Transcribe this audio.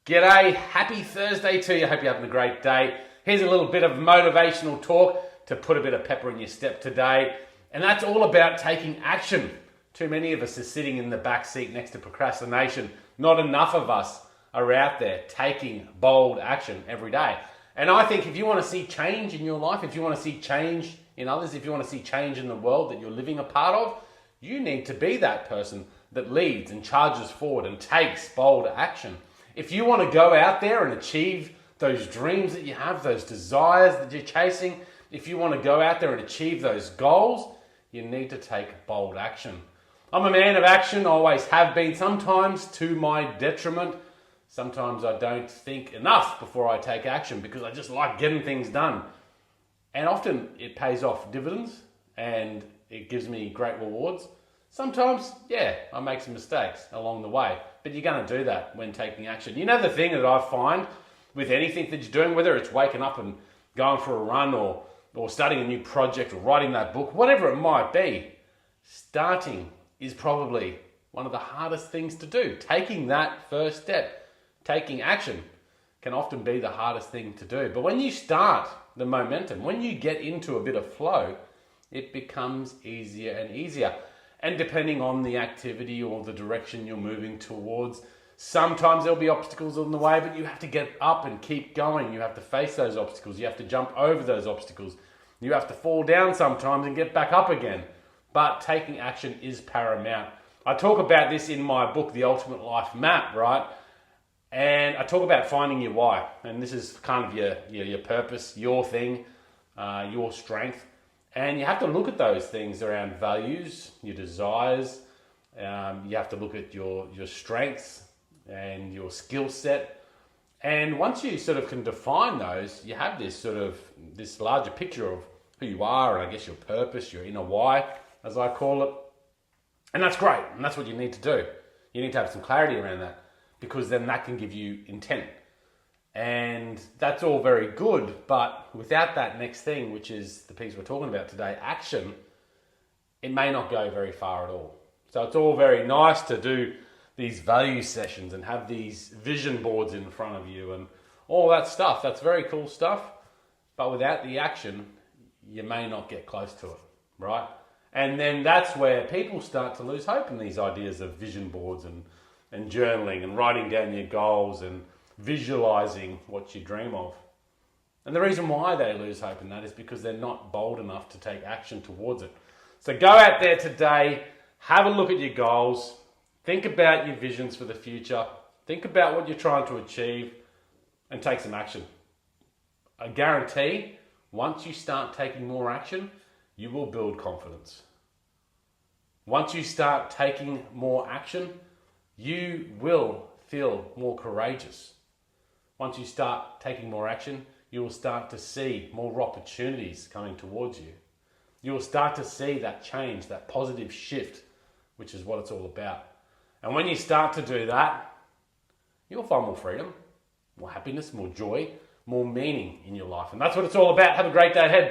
G'day, happy Thursday to you. Hope you're having a great day. Here's a little bit of motivational talk to put a bit of pepper in your step today. And that's all about taking action. Too many of us are sitting in the back seat next to procrastination. Not enough of us are out there taking bold action every day. And I think if you want to see change in your life, if you want to see change in others, if you want to see change in the world that you're living a part of, you need to be that person that leads and charges forward and takes bold action. If you want to go out there and achieve those dreams that you have, those desires that you're chasing, if you want to go out there and achieve those goals, you need to take bold action. I'm a man of action, always have been, sometimes to my detriment. Sometimes I don't think enough before I take action because I just like getting things done. And often it pays off dividends and it gives me great rewards. Sometimes, I make some mistakes along the way, but you're going to do that when taking action. You know, the thing that I find with anything that you're doing, whether it's waking up and going for a run or starting a new project or writing that book, whatever it might be, starting is probably one of the hardest things to do. Taking that first step, taking action, can often be the hardest thing to do. But when you start the momentum, when you get into a bit of flow, it becomes easier and easier. And depending on the activity or the direction you're moving towards, sometimes there'll be obstacles on the way, but you have to get up and keep going. You have to face those obstacles. You have to jump over those obstacles. You have to fall down sometimes and get back up again. But taking action is paramount. I talk about this in my book, The Ultimate Life Map, right? And I talk about finding your why. And this is kind of your purpose, your thing, your strength. And you have to look at those things around values, your desires. You have to look at your strengths and your skill set. And once you sort of can define those, you have this larger picture of who you are and I guess your purpose, your inner why, as I call it. And that's great. And that's what you need to do. You need to have some clarity around that because then that can give you intent. And that's all very good, but without that next thing, which is the piece we're talking about today, action, it may not go very far at all. So it's all very nice to do these value sessions and have these vision boards in front of you and all that stuff. That's very cool stuff. But without the action, you may not get close to it, right? And then that's where people start to lose hope in these ideas of vision boards and journaling and writing down your goals and visualizing what you dream of. And the reason why they lose hope in that is because they're not bold enough to take action towards it. So go out there today, have a look at your goals, think about your visions for the future, think about what you're trying to achieve, and take some action. I guarantee once you start taking more action, you will build confidence. Once you start taking more action, you will feel more courageous. Once you start taking more action, you will start to see more opportunities coming towards you. You will start to see that change, that positive shift, which is what it's all about. And when you start to do that, you'll find more freedom, more happiness, more joy, more meaning in your life. And that's what it's all about. Have a great day ahead.